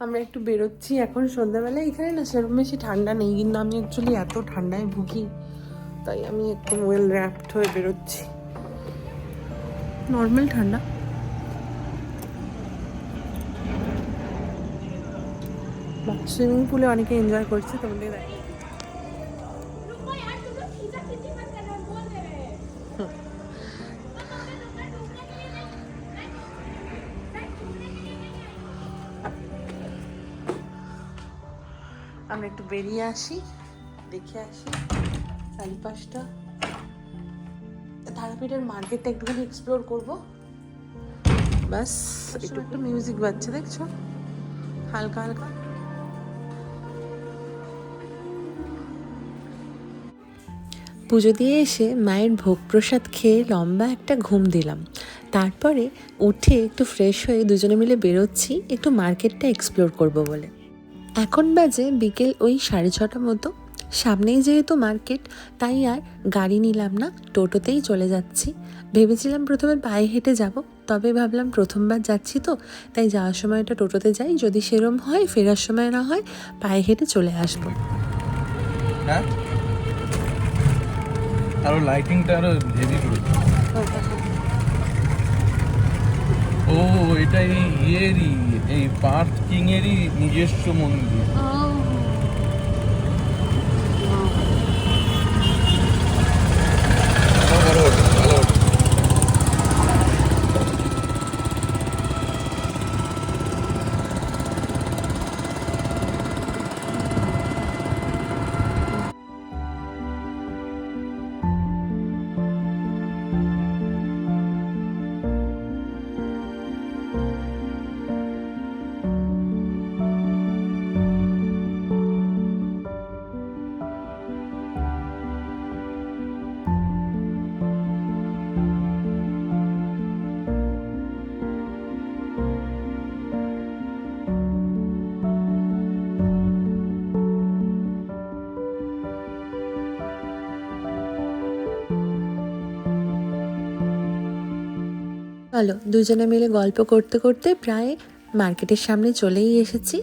আমরা একটু বেরোচ্ছি এখন সন্ধ্যাবেলা। এখানে না সেরকম বেশি ঠান্ডা নেই, কিন্তু আমি অ্যাকচুয়ালি এত ঠান্ডায় ভুগি, তাই আমি একটু ওয়েল র্যাপড হয়ে বেরোচ্ছি। নর্মাল ঠান্ডা। সুইমিং পুলে অনেকে এনজয় করছে, তোমাদের দেখ। আমরা একটু বেরিয়ে আসি, দেখে আসি চারিপাশটা। তারাপীঠের মার্কেটটা একটুখানি এক্সপ্লোর করবো, ব্যাস। একটু মিউজিক বাজছে, দেখছো, হালকা হালকা। পুজো দিয়ে এসে মায়ের ভোগ প্রসাদ খেয়ে লম্বা একটা ঘুম দিলাম। তারপরে উঠে একটু ফ্রেশ হয়ে দুজনে মিলে বেরোচ্ছি একটু মার্কেটটা এক্সপ্লোর করব বলে। এখন বাজে বিকেল ওই 6:30 মতো। সামনেই যেহেতু মার্কেট, তাই আর গাড়ি নিলাম না, টোটোতেই চলে যাচ্ছি। ভেবেছিলাম প্রথমে পায়ে হেঁটে যাব, তবে ভাবলাম প্রথমবার যাচ্ছি তো, তাই যাওয়ার সময়টা টোটোতে যাই, যদি সেরম হয় ফেরার সময় না হয় পায়ে হেঁটে চলে আসবো। হ্যাঁ, আরো লাইটিংটা আরো হেভি করে। ও, এটা এই ইয়েরই, এই পার্থ কিং এরই নিজস্ব মন্দির। ভালো হতো, ভালো হতো। চলো, দুজনে মিলে গল্প করতে করতে প্রায় মার্কেটের সামনে চলেই এসেছি।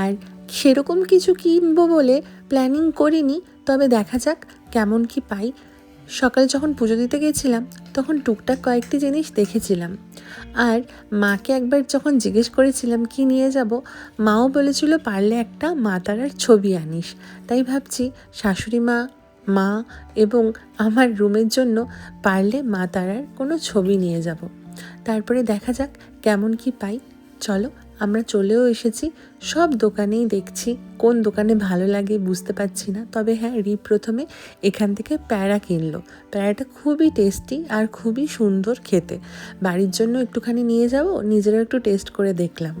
আর সেরকম কিছু কিনবো বলে প্ল্যানিং করিনি, তবে দেখা যাক কেমন কি পাই। সকালে যখন পুজো দিতে গেছিলাম তখন টুকটাক কয়েকটি জিনিস দেখেছিলাম, আর মাকে একবার যখন জিজ্ঞেস করেছিলাম কি নিয়ে যাব, মাও বলেছিল পারলে একটা মা তারার ছবি আনিস। তাই ভাবছি শাশুড়ি মা, মা এবং আমার রুমের জন্য পারলে মা তারার কোনো ছবি নিয়ে যাব। তারপরে দেখা যাক কেমন কি পাই। চলো, আমরা চলেও এসেছি। সব দোকানেই দেখছি, কোন দোকানে ভালো লাগে বুঝতে পারছি না। তবে হ্যাঁ, প্রথমে এখান থেকে প্যারা কিনলো। প্যারাটা খুবই টেস্টি আর খুবই সুন্দর খেতে। বাড়ির জন্য একটুখানি নিয়ে যাব, নিজেরও একটু টেস্ট করে দেখলাম।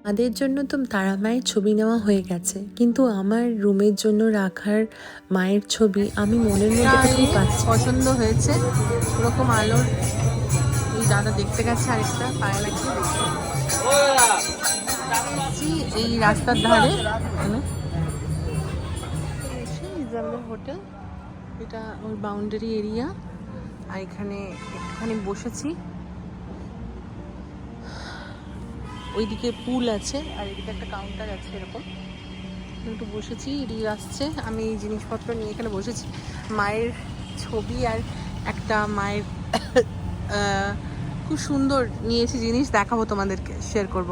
আমাদের জন্য তো তারা মায়ের ছবি নেওয়া হয়ে গেছে, কিন্তু আমার রুমের জন্য রাখার মায়ের ছবি আমি মনের মধ্যে খুব পছন্দ হয়েছে। ওরকম আলোর এই দাদা দেখতে গেছে, আরেকটা পায়ে লাগিয়ে দেখছি এই রাস্তার ধারে। আমাদের হোটেল, এটা ওর বাউন্ডারি এরিয়া। আর এখানে একটুখানি বসেছি, ওইদিকে পুল আছে আর এদিকে একটা কাউন্টার আছে, এরকম একটু বসেছি। রিল আসছে, আমি এই জিনিসপত্র নিয়ে এখানে বসেছি। মায়ের ছবি আর একটা মায়ের খুব সুন্দর নিয়েছি জিনিস, দেখাবো তোমাদেরকে, শেয়ার করব।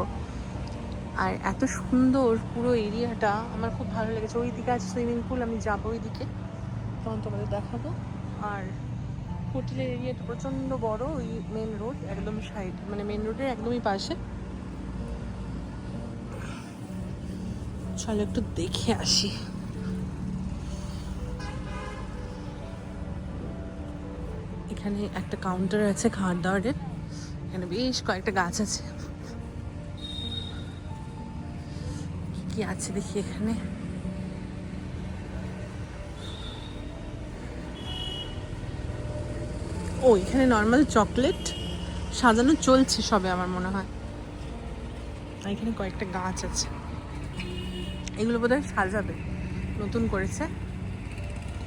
আর এত সুন্দর পুরো এরিয়াটা আমার খুব ভালো লেগেছে। ওই দিকে আছে সুইমিং পুল, আমি যাবো ওই দিকে, তখন তোমাদের দেখাবো। আর হোটেলের এরিয়াটা প্রচণ্ড বড়, ওই মেন রোড একদম সাইড, মানে মেন রোডের একদমই পাশে। চলো একটু দেখে আসি। এখানে একটা কাউন্টার আছে খাওয়ার দাওয়ারের, এখানে বেশ কয়েকটা গাছ আছে। কি আছে দেখি এখানে। ও, এখানে নর্মাল চকলেট সাজানো চলছে সবে আমার মনে হয়। এখানে কয়েকটা গাছ আছে, এগুলো বোধহয় সাজাবে, নতুন করেছে,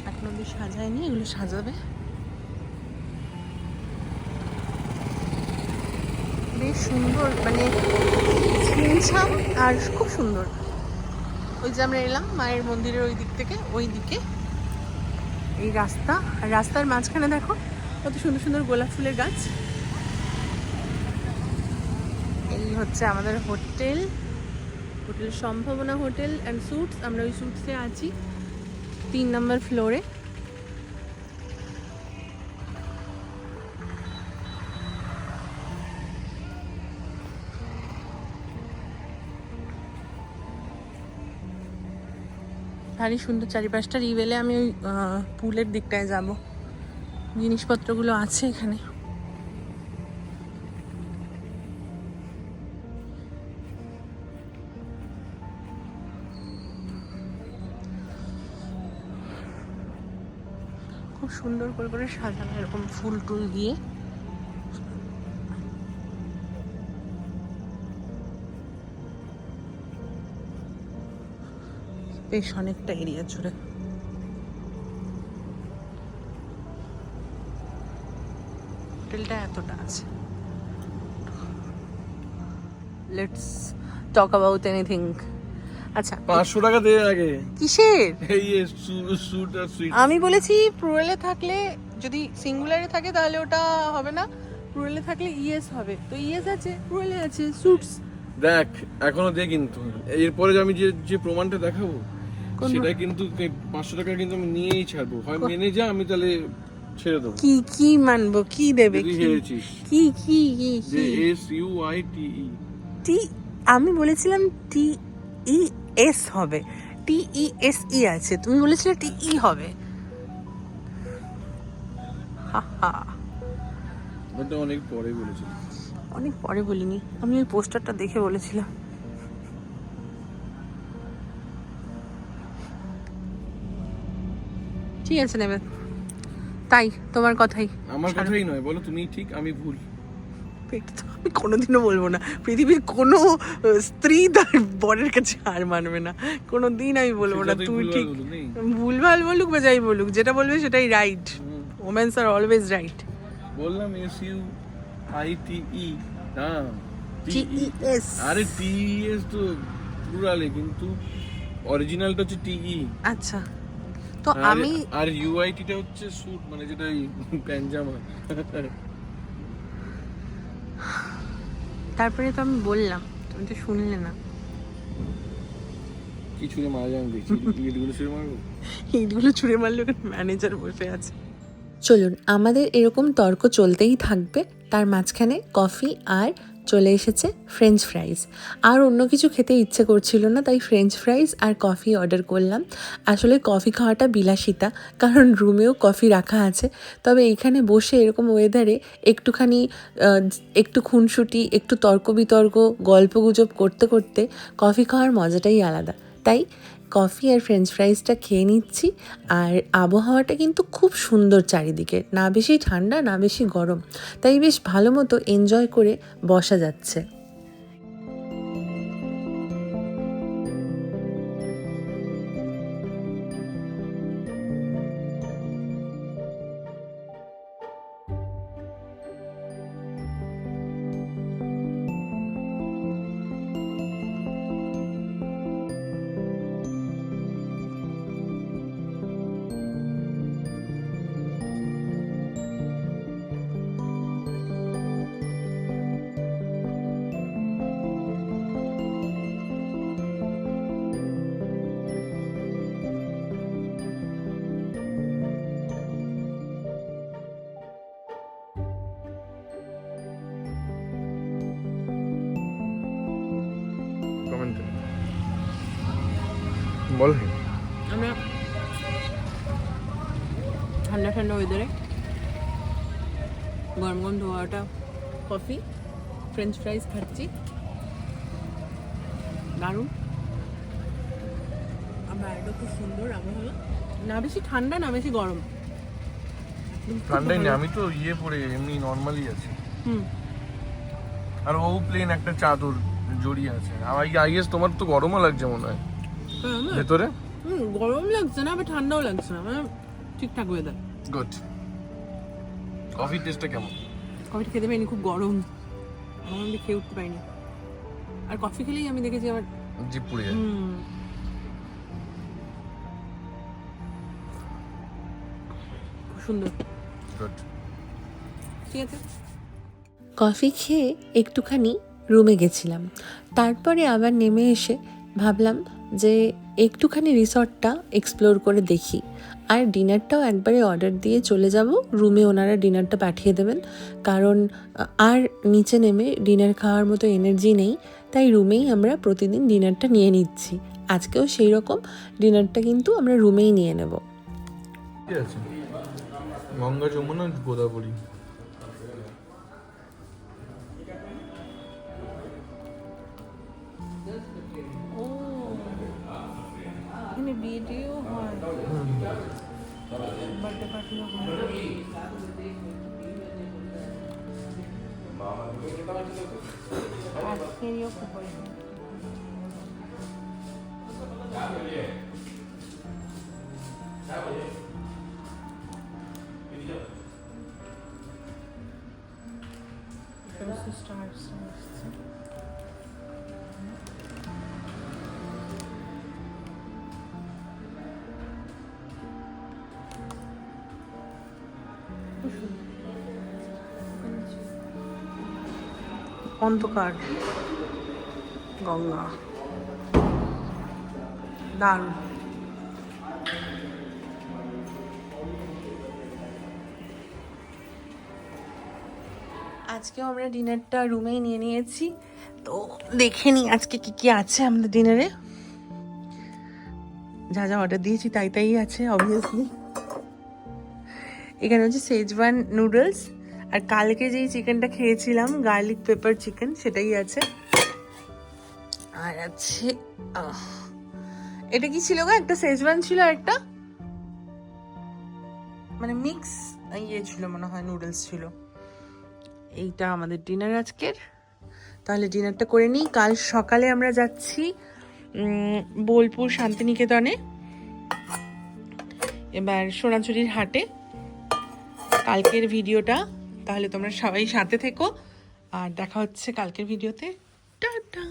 এখন অব্দি সাজায়নি, এগুলো সাজাবে। বেশ সুন্দর, মানে ছিমছাম আর খুব সুন্দর। ওই যে আমরা এলাম মায়ের মন্দিরের ওই দিক থেকে, ওই দিকে এই রাস্তা, আর রাস্তার মাঝখানে দেখো কত সুন্দর সুন্দর গোলাপ ফুলের গাছ। এই হচ্ছে আমাদের হোটেল, হোটেল সম্ভাবনা হোটেল অ্যান্ড স্যুটস। আমরা ওই স্যুটসে আছি 3 নম্বর ফ্লোরে। ভারী সুন্দর চারিপাশটা। রিভেলে আমি ওই পুলের দিকটায় যাব, জিনিসপত্রগুলো আছে এখানে। খুব সুন্দর করে সাজানো এরকম ফুল টুল দিয়ে। বেশ অনেকটা এরিয়া জুড়ে। হোটেলটা এতটা আছে। Let's talk about anything. আচ্ছা 500 টাকা দে আগে। কিসের? এই স্যুট আর সুইট। আমি বলেছি প্লুরালে থাকলে, যদি সিঙ্গুলারে থাকে তাহলে ওটা হবে না, প্লুরালে থাকলে ইএস হবে। তো ইএস আছে, প্লুরালে আছে স্যুটস। দেখ এখনো দে, কিন্তু এরপরে যে আমি যে প্রমাণটা দেখাবো সেটা কিন্তু 500 টাকা কিন্তু আমি নিয়েই ছাড়বো। হয় মেনে যা, আমি তাহলে ছেড়ে দেবো। কি কি মানবো? কি দেবে? তুই হেরেছিস। কি কি কি যে SUITE। টি, আমি বলেছিলাম TES হবে, TESE আছে, তুমি বলেছিলে TE হবে। ওটা অনেক পরে বলেছিস। অনেক পরে বলিনি, আমি ওই পোস্টারটা দেখে বলেছিলাম। ঠিক আছে নেবে, তাই তোমার কথাই। আমার কথাই নয়, বলো তুমি ঠিক আমি ভুল। এটা তো আমি কোনোদিনও বলবো না, পৃথিবীর কোনো স্ত্রী তার বরের কাছে হার মানবে না, কোনোদিন আমি বলবো না তুই ঠিক। ভুলভাল বলুক বা যাই বলুক, যেটা বলবে সেটাই right. Women's are always right. বললাম SUITE না TES। আরে TES তো প্লুরালে, কিন্তু অরিজিনালটা হচ্ছে TE। আচ্ছা, তো আমি আর UIT টা হচ্ছে স্যুট, মানে যেটা প্যানজামা। তারপরে তো আমি বললাম, তুমি তো শুনলে না। কি ছুঁড়ে মারা যাবে দেখছি, ইটগুলো ছুঁড়ে মারবো। ইটগুলো ছুঁড়ে মারলে ওখানে ম্যানেজার বসে আছে। চলুন, আমাদের এরকম তর্ক চলতেই থাকবে। তার মাঝখানে কফি আর চলে এসেছে ফ্রেঞ্চ ফ্রাইজ। আর অন্য কিছু খেতে ইচ্ছে করছিল না, তাই ফ্রেঞ্চ ফ্রাইজ আর কফি অর্ডার করলাম। আসলে কফি খাওয়াটা বিলাসিতা, কারণ রুমেও কফি রাখা আছে। তবে এখানে বসে এরকম ওয়েদারে একটুখানি একটু খুনসুটি, একটু তর্ক বিতর্ক, গল্পগুজব করতে করতে কফি খাওয়ার মজাটাই আলাদা। তাই কফি আর ফ্রেঞ্চ ফ্রাইজটা খেয়ে নিচ্ছি। আর আবহাওয়াটা কিন্তু খুব সুন্দর চারিদিকে, না বেশি ঠান্ডা না বেশি গরম, তাই বেশ ভালো মতো এনজয় করে বসা যাচ্ছে। কমেন্টে বল। আমরা ঠান্ডা ঠান্ডা ওয়েদারে গরম গরম ধোয়াটা কফি, ফ্রেঞ্চ ফ্রাইজ খাচ্ছি, দারুণ। আমার এটা খুব সুন্দর আবহাওয়া, না বেশি ঠান্ডা না বেশি গরম। ঠান্ডাই নেই, আমি তো পরে এমনি নর্মালি আছি। আর ও প্লেন একটা চাদর জড়িয়ে আছে। আই গেস তোমার তো গরমও লাগছে মনে হয় ভেতরে। গরম লাগছে না, আবার ঠান্ডাও লাগছে না, মানে ঠিকঠাক ওয়েদার। গুড। কফির টেস্টটা কেমন? কফিটা খেতে পারিনি, খুব গরম, আমি খেয়ে উঠতে পারিনি। আর কফি খেলেই আমি দেখেছি আমার জিভ পুড়ে যায়। খুব সুন্দর। গুড। ঠিক আছে। কফি খেয়ে একটুখানি রুমে গেছিলাম, তারপরে আবার নেমে এসে ভাবলাম যে একটুখানি রিসর্টটা এক্সপ্লোর করে দেখি, আর ডিনারটাও একবারে অর্ডার দিয়ে চলে যাব রুমে, ওনারা ডিনারটা পাঠিয়ে দেবেন, কারণ আর নিচে নেমে ডিনার খাওয়ার মতো এনার্জি নেই, তাই রুমেই আমরা প্রতিদিন ডিনারটা নিয়ে নিচ্ছি। আজকেও সেই রকম ডিনারটা কিন্তু আমরা রুমেই নিয়ে নেব। ঠিক আছে, গঙ্গা যমুনা গোদাবরী। ও এখানে বিয়েটিও হয়, বার্থডে পার্টিও হয়। আজকেরও খুব হয়েছে। অন্ধকার গঙ্গা, দারুণ। আজকেও আমরা ডিনারটা রুমেই নিয়ে নিয়েছি, তো দেখে নিই আজকে কি কি আছে আমাদের ডিনারে। যা যা অর্ডার দিয়েছি তাই তাই আছে অবভিয়াসলি। এখানে হচ্ছে শেজওয়ান নুডলস, আর কালকে যেই চিকেনটা খেয়েছিলাম গার্লিক পেপার চিকেন সেটাই আছে। আর আছে এটা কি ছিল গো, একটা শেজওয়ান ছিল আর একটা মানে মিক্স ইয়ে ছিল মনে হয়, নুডলস ছিল। এইটা আমাদের ডিনার আজকের। তাহলে ডিনারটা করে নিই, কাল সকালে আমরা যাচ্ছি বোলপুর শান্তিনিকেতনে, এবার সোনাঝুরির হাটে। কালকের ভিডিওটা তাহলে তোমরা সবাই সাথে থেকো, আর দেখা হচ্ছে কালকের ভিডিওতে। টাটা।